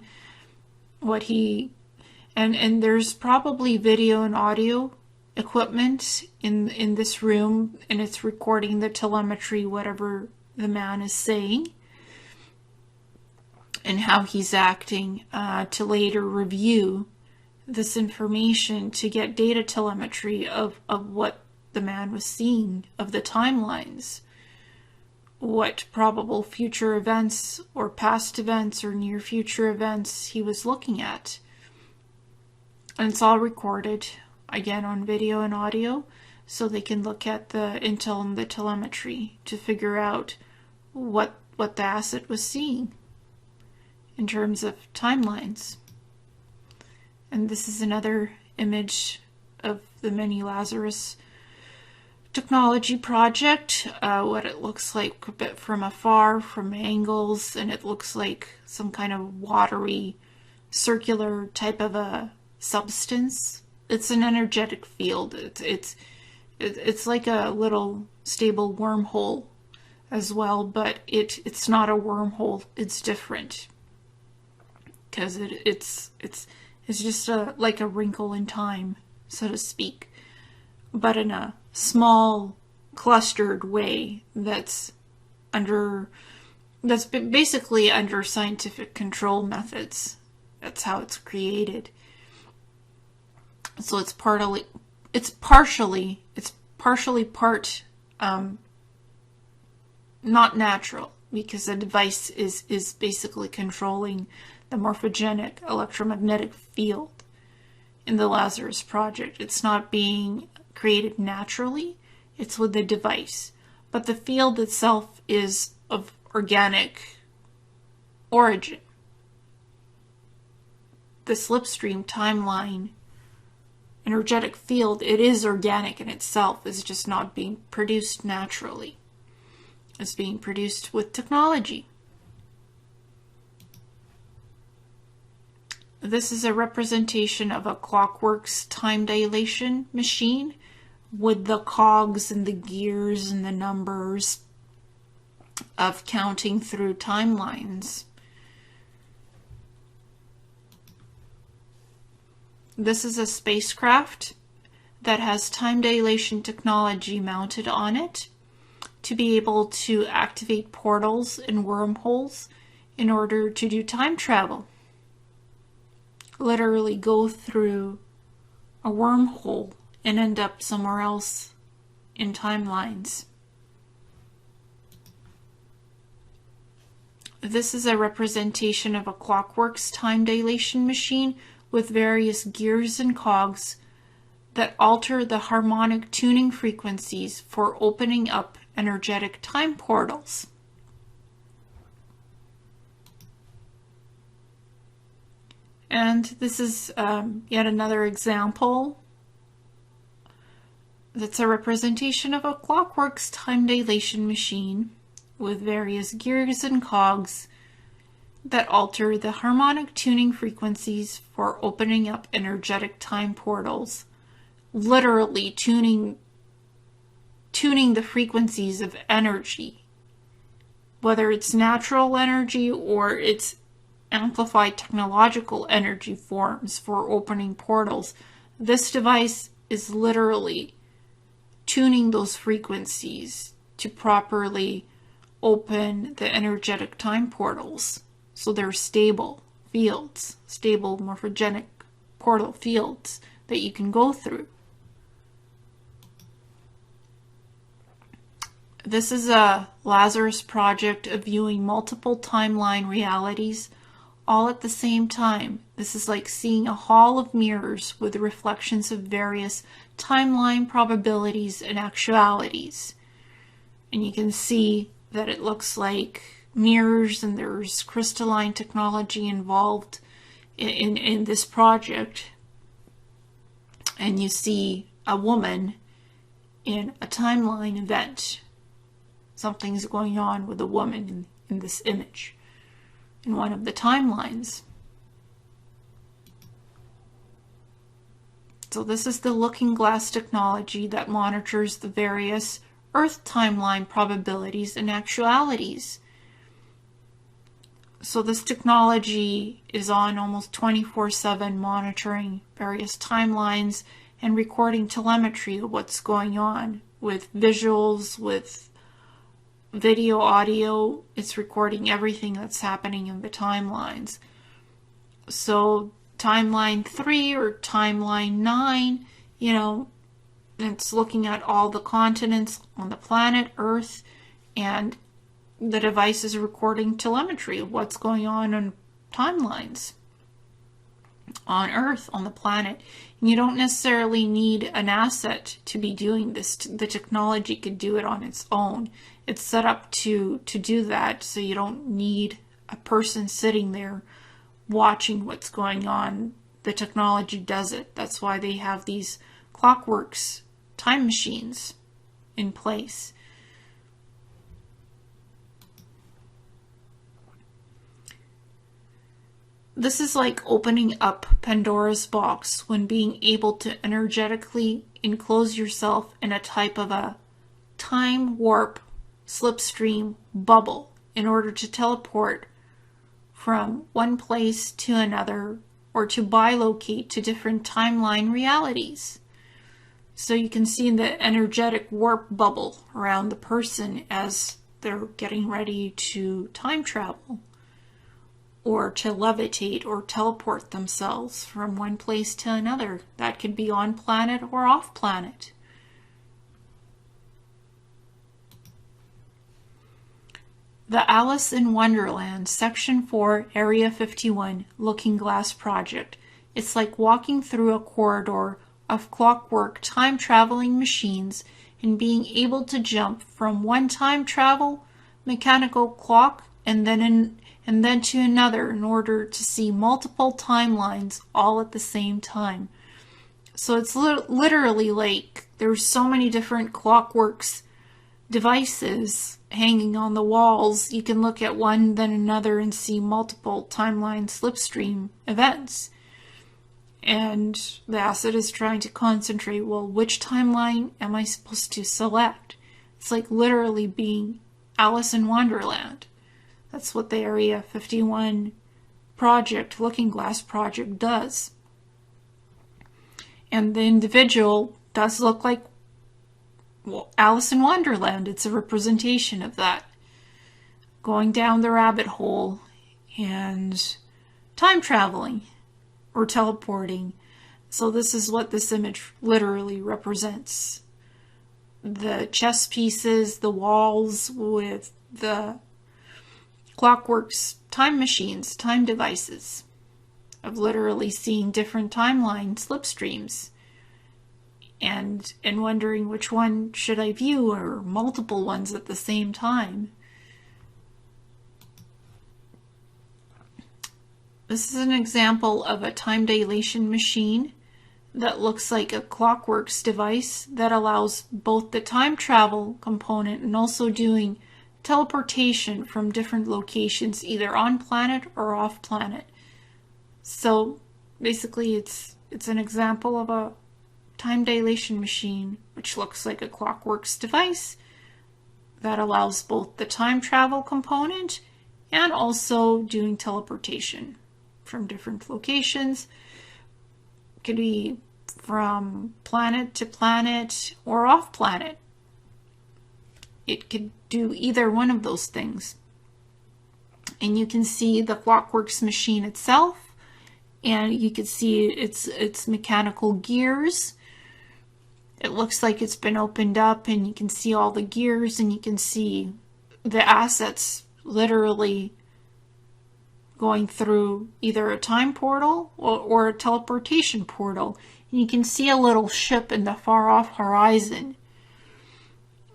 and there's probably video and audio equipment in this room, and it's recording the telemetry, whatever the man is saying and how he's acting, to later review this information to get data telemetry of what the man was seeing, of the timelines, what probable future events or past events or near future events he was looking at. And it's all recorded, again, on video and audio, so they can look at the intel and the telemetry to figure out what the asset was seeing in terms of timelines. And this is another image of the mini Lazarus technology project, what it looks like a bit from afar, from angles, and it looks like some kind of watery, circular type of a substance. It's an energetic field. It's like a little stable wormhole as well, but it's not a wormhole. It's different because it's just like a wrinkle in time, so to speak, but in a small, clustered way that's basically under scientific control methods. That's how it's created. So it's partially part not natural, because the device is basically controlling the morphogenic electromagnetic field in the Lazarus project. It's not being created naturally, it's with the device. But the field itself is of organic origin. The slipstream timeline energetic field, it is organic in itself. It's just not being produced naturally. It's being produced with technology. This is a representation of a Clockworks time dilation machine with the cogs and the gears and the numbers of counting through timelines. This is a spacecraft that has time dilation technology mounted on it to be able to activate portals and wormholes in order to do time travel. Literally go through a wormhole and end up somewhere else in timelines. This is a representation of a Clockworks time dilation machine with various gears and cogs that alter the harmonic tuning frequencies for opening up energetic time portals. And this is yet another example that's a representation of a Clockworks time dilation machine with various gears and cogs that alter the harmonic tuning frequencies for opening up energetic time portals, literally tuning the frequencies of energy, whether it's natural energy or it's amplified technological energy forms for opening portals. This device is literally tuning those frequencies to properly open the energetic time portals. So they're stable fields, stable morphogenic portal fields that you can go through. This is a Lazarus project of viewing multiple timeline realities all at the same time. This is like seeing a hall of mirrors with reflections of various timeline probabilities and actualities. And you can see that it looks like mirrors, and there's crystalline technology involved in this project. And you see a woman in a timeline event. Something's going on with a woman in this image, in one of the timelines. So this is the looking glass technology that monitors the various Earth timeline probabilities and actualities. So this technology is on almost 24/7, monitoring various timelines and recording telemetry of what's going on with visuals, with video, audio. It's recording everything that's happening in the timelines. So timeline 3 or timeline 9, it's looking at all the continents on the planet Earth, and the device is recording telemetry of what's going on timelines on Earth, on the planet. And you don't necessarily need an asset to be doing this. The technology could do it on its own. It's set up to do that, so you don't need a person sitting there watching what's going on. The technology does it. That's why they have these clockworks, time machines in place. This is like opening up Pandora's box when being able to energetically enclose yourself in a type of a time warp slipstream bubble in order to teleport from one place to another, or to bilocate to different timeline realities. So you can see the energetic warp bubble around the person as they're getting ready to time travel, or to levitate or teleport themselves from one place to another. That could be on planet or off planet. The Alice in Wonderland Section 4 Area 51 Looking Glass Project. It's like walking through a corridor of clockwork time-traveling machines and being able to jump from one time travel mechanical clock and then to another in order to see multiple timelines all at the same time. So it's literally like there's so many different clockworks devices hanging on the walls. You can look at one, then another, and see multiple timeline slipstream events. And the asset is trying to concentrate, well, which timeline am I supposed to select? It's like literally being Alice in Wonderland. That's what the Area 51 project, Looking Glass project, does. And the individual does look like, well, Alice in Wonderland. It's a representation of that. Going down the rabbit hole and time traveling or teleporting. So this is what this image literally represents. The chess pieces, the walls with the clockworks, time machines, time devices, of literally seeing different timeline slipstreams and wondering which one should I view, or multiple ones at the same time. This is an example of a time dilation machine that looks like a clockworks device that allows both the time travel component and also doing teleportation from different locations, either on planet or off planet. So basically it's an example of a time dilation machine which looks like a clockworks device that allows both the time travel component and also doing teleportation from different locations. It could be from planet to planet or off planet. It could do either one of those things. And you can see the clockworks machine itself, and you can see its mechanical gears. It looks like it's been opened up, and you can see all the gears, and you can see the assets literally going through either a time portal or a teleportation portal. And you can see a little ship in the far off horizon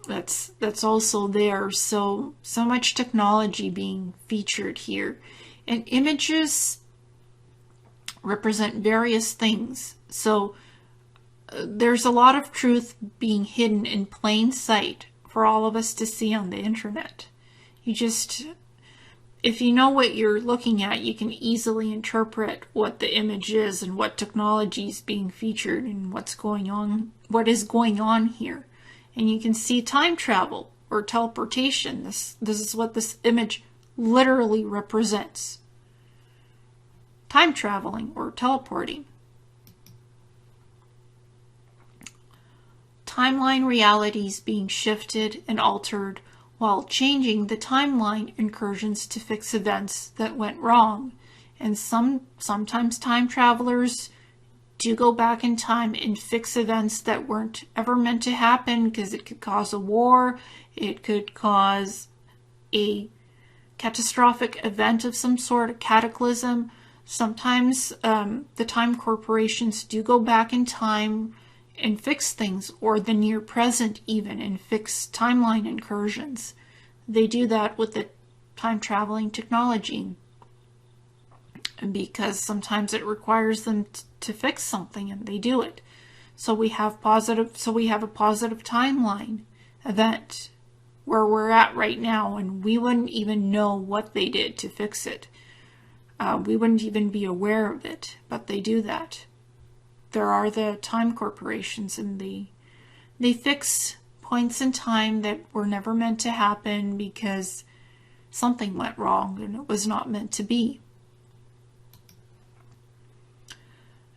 that's also there. So much technology being featured here. And images represent various things. So there's a lot of truth being hidden in plain sight for all of us to see on the internet. if you know what you're looking at, you can easily interpret what the image is and what technology is being featured and what is going on here. And you can see time travel or teleportation. This is what this image literally represents. Time traveling or teleporting. Timeline realities being shifted and altered while changing the timeline incursions to fix events that went wrong. And sometimes time travelers do go back in time and fix events that weren't ever meant to happen, because it could cause a war, it could cause a catastrophic event of some sort, a cataclysm. Sometimes the time corporations do go back in time and fix things, or the near present even, and fix timeline incursions. They do that with the time traveling technology, and because sometimes it requires them to fix something, and they do it. So we have a positive timeline event where we're at right now, and we wouldn't even know what they did to fix it. We wouldn't even be aware of it, but they do that. There are the time corporations, and they fix points in time that were never meant to happen because something went wrong and it was not meant to be.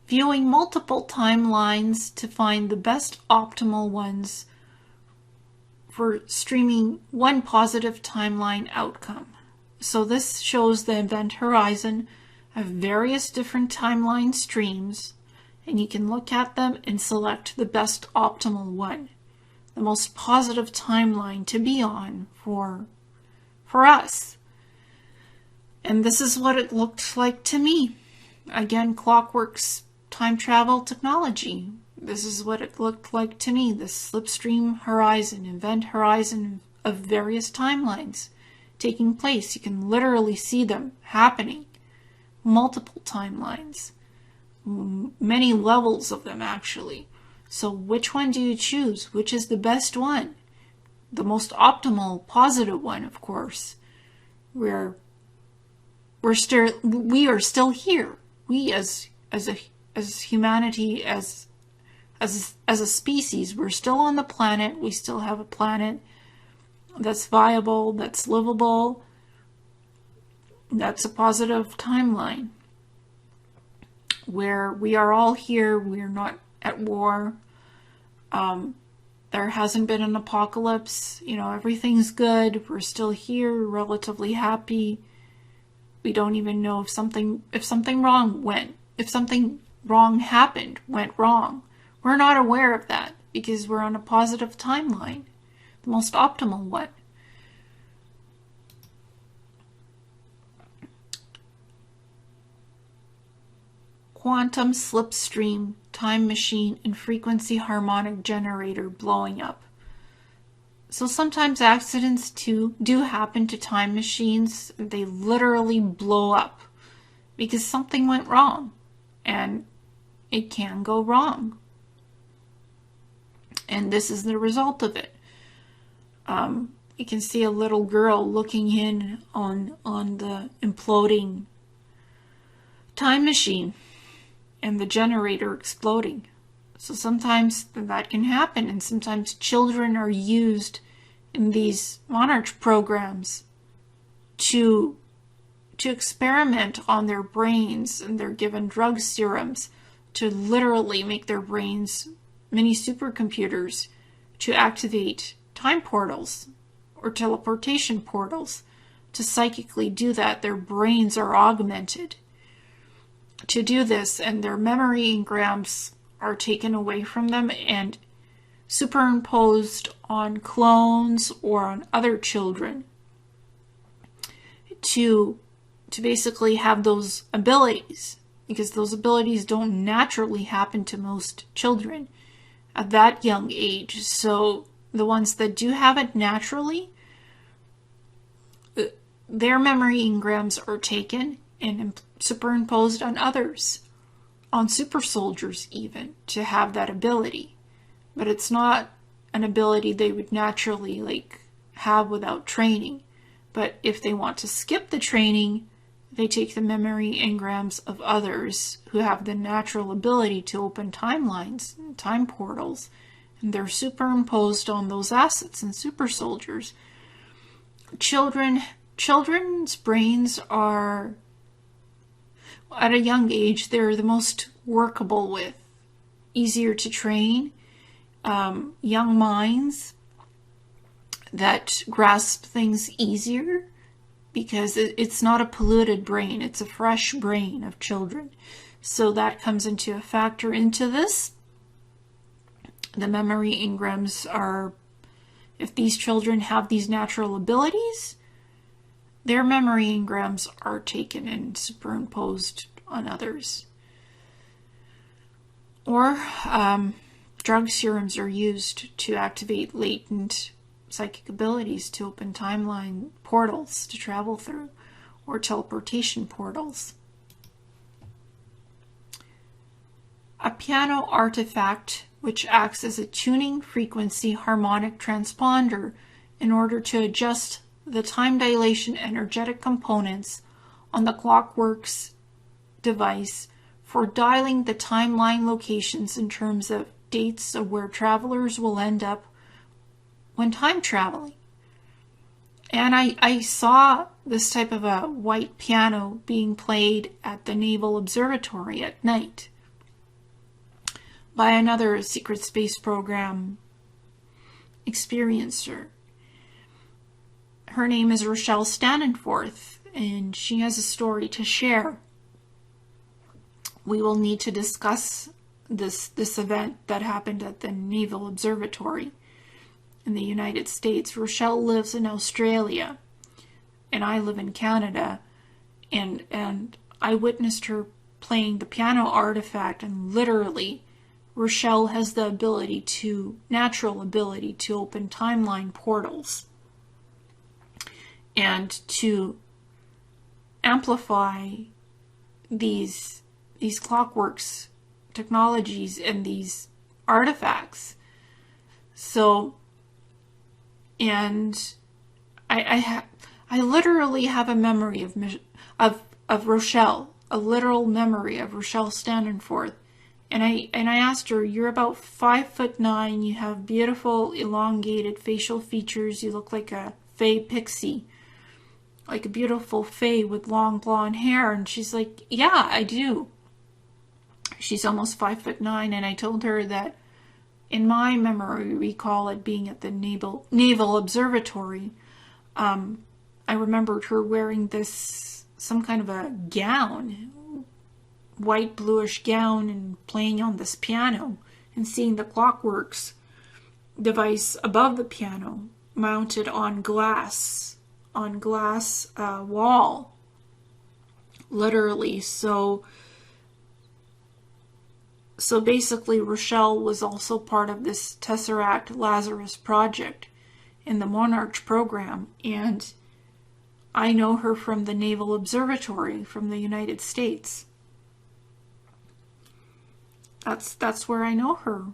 Viewing multiple timelines to find the best optimal ones for streaming one positive timeline outcome. So this shows the event horizon of various different timeline streams, and you can look at them and select the best optimal one, the most positive timeline to be on for us. And this is what it looked like to me. Again, Clockwork's time travel technology. This is what it looked like to me, the slipstream horizon, event horizon of various timelines taking place. You can literally see them happening. Multiple timelines. Many levels of them, actually. So which one do you choose? Which is the best one? The most optimal, positive one, of course. We are still here. We as humanity, as a species, we're still on the planet. We still have a planet that's viable, that's livable. That's a positive timeline where we are all here. We're not at war. There hasn't been an apocalypse. Everything's good. We're still here, relatively happy. We don't even know if something wrong happened, went wrong. We're not aware of that because we're on a positive timeline, the most optimal one. Quantum slipstream, time machine, and frequency harmonic generator blowing up. So sometimes accidents do happen to time machines. They literally blow up because something went wrong, and it can go wrong. And this is the result of it. You can see a little girl looking in on the imploding time machine and the generator exploding. So sometimes that can happen, and sometimes children are used in these Monarch programs to experiment on their brains, and they're given drug serums to literally make their brains mini supercomputers to activate time portals or teleportation portals. To psychically do that, their brains are augmented to do this, and their memory engrams are taken away from them and superimposed on clones or on other children to basically have those abilities, because those abilities don't naturally happen to most children at that young age. So the ones that do have it naturally, their memory engrams are taken and superimposed on others, on super soldiers even, to have that ability. But it's not an ability they would naturally have without training. But if they want to skip the training, they take the memory engrams of others who have the natural ability to open timelines, time portals, and they're superimposed on those assets and super soldiers. Children's brains are, at a young age, they're the most workable with, easier to train, young minds that grasp things easier because it's not a polluted brain, it's a fresh brain of children. So that comes into a factor into this. The memory engrams are, if these children have these natural abilities, their memory engrams are taken and superimposed on others. Or drug serums are used to activate latent psychic abilities to open timeline portals to travel through, or teleportation portals. A piano artifact which acts as a tuning frequency harmonic transponder in order to adjust the time dilation energetic components on the Clockworks device for dialing the timeline locations in terms of dates of where travelers will end up when time traveling. And I saw this type of a white piano being played at the Naval Observatory at night by another secret space program experiencer. Her name is Rochelle Stannenforth, and she has a story to share. We will need to discuss this event that happened at the Naval Observatory in the United States. Rochelle lives in Australia, and I live in Canada, and I witnessed her playing the piano artifact, and literally Rochelle has the natural ability to open timeline portals and to amplify these Clockworks technologies and these artifacts. So, and I literally have a memory of Rochelle, a literal memory of Rochelle Stannenforth. And I asked her, you're about 5'9", you have beautiful elongated facial features, you look like a fey pixie, like a beautiful fey with long blonde hair. And she's like, yeah, I do. She's almost 5'9", and I told her that in my memory recall it being at the Naval Observatory, I remembered her wearing some kind of a gown, white bluish gown, and playing on this piano, and seeing the Clockworks device above the piano mounted on glass wall, literally. So basically Rochelle was also part of this Tesseract Lazarus project in the Monarch program, and I know her from the Naval Observatory from the United States. That's where I know her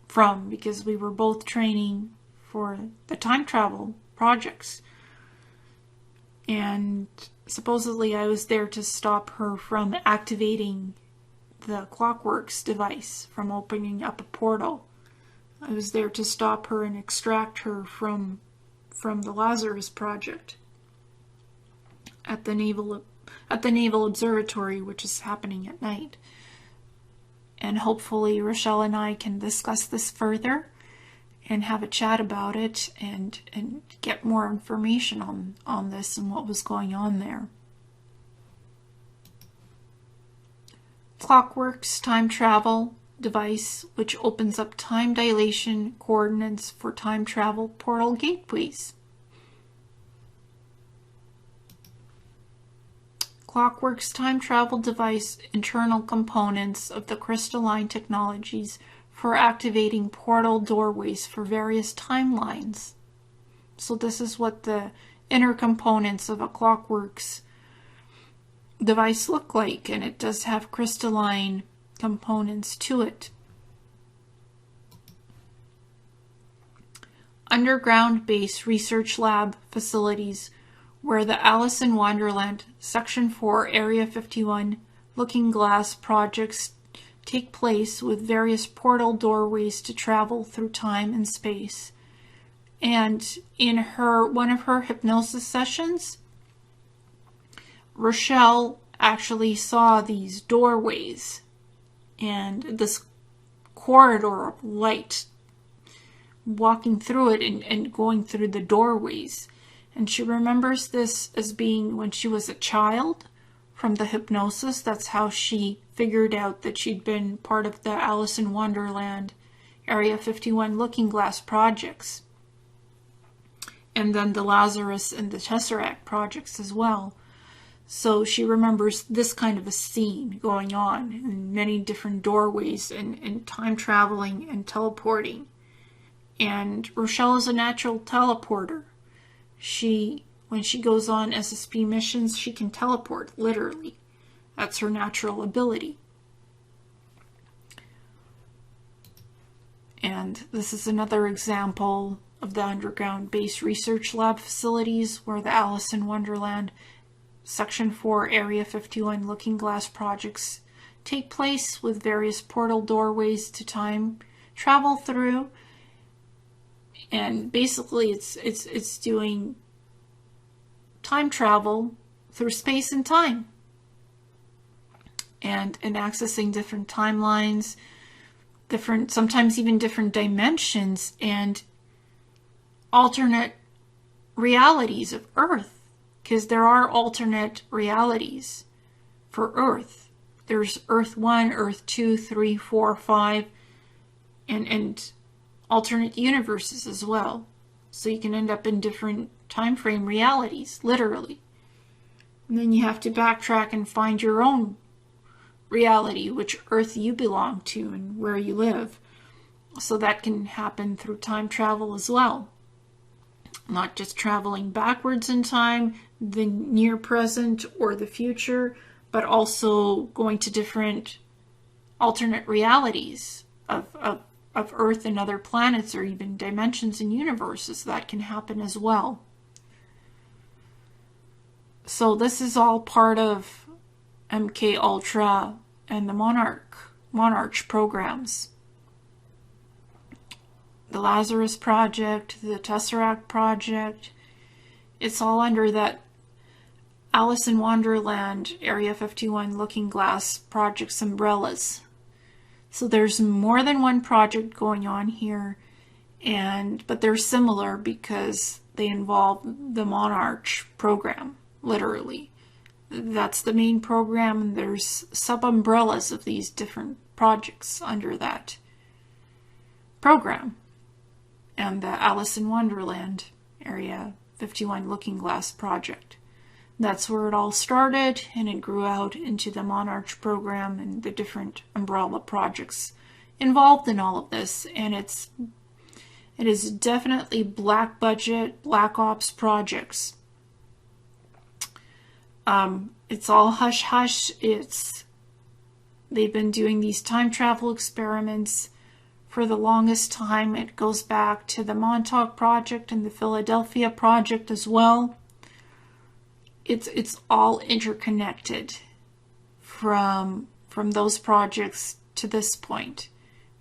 from, because we were both training for the time travel projects. And supposedly I was there to stop her from activating the Clockworks device from opening up a portal. I was there to stop her and extract her from the Lazarus project at the Naval Observatory, which is happening at night. And hopefully Rochelle and I can discuss this further and have a chat about it and get more information on this and what was going on there. Clockworks time travel device, which opens up time dilation coordinates for time travel portal gateways. Clockworks time travel device internal components of the crystalline technologies for activating portal doorways for various timelines. So this is what the inner components of a Clockworks device look like, and it does have crystalline components to it. Underground base research lab facilities where the Alice in Wonderland Section 4 Area 51 Looking Glass projects take place with various portal doorways to travel through time and space. And in one of her hypnosis sessions, Rochelle actually saw these doorways and this corridor of light, walking through it and going through the doorways. And she remembers this as being when she was a child from the hypnosis. That's how she figured out that she'd been part of the Alice in Wonderland Area 51 Looking Glass projects. And then the Lazarus and the Tesseract projects as well. So she remembers this kind of a scene going on in many different doorways and time traveling and teleporting. And Rochelle is a natural teleporter. When she goes on SSP missions, she can teleport, literally. That's her natural ability. And this is another example of the underground base research lab facilities where the Alice in Wonderland Section 4 Area 51 Looking Glass projects take place, with various portal doorways to time travel through. And basically it's doing time travel through space and time, and accessing different timelines, sometimes even different dimensions and alternate realities of Earth, because there are alternate realities for Earth. There's Earth 1, Earth 2, 3, 4, 5, and alternate universes as well. So you can end up in different time frame realities, literally. And then you have to backtrack and find your own reality, which Earth you belong to and where you live. So that can happen through time travel as well. Not just traveling backwards in time, the near present or the future, but also going to different alternate realities of Earth and other planets, or even dimensions and universes. That can happen as well. So this is all part of MKUltra and the Monarch programs. The Lazarus project, the Tesseract project, it's all under that Alice in Wonderland Area 51 Looking Glass project's umbrellas. So there's more than one project going on here, but they're similar because they involve the Monarch program, literally. That's the main program, and there's sub-umbrellas of these different projects under that program. And the Alice in Wonderland Area 51 Looking Glass project. That's where it all started, and it grew out into the Monarch program and the different umbrella projects involved in all of this. And it is definitely black budget, black ops projects. It's all hush hush. They've been doing these time travel experiments for the longest time. It goes back to the Montauk project and the Philadelphia project as well. It's all interconnected from those projects to this point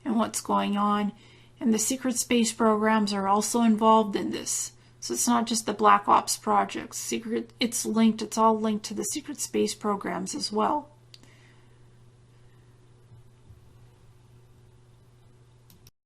and what's going on. And the secret space programs are also involved in this. So it's not just the Black Ops projects. It's all linked to the secret space programs as well.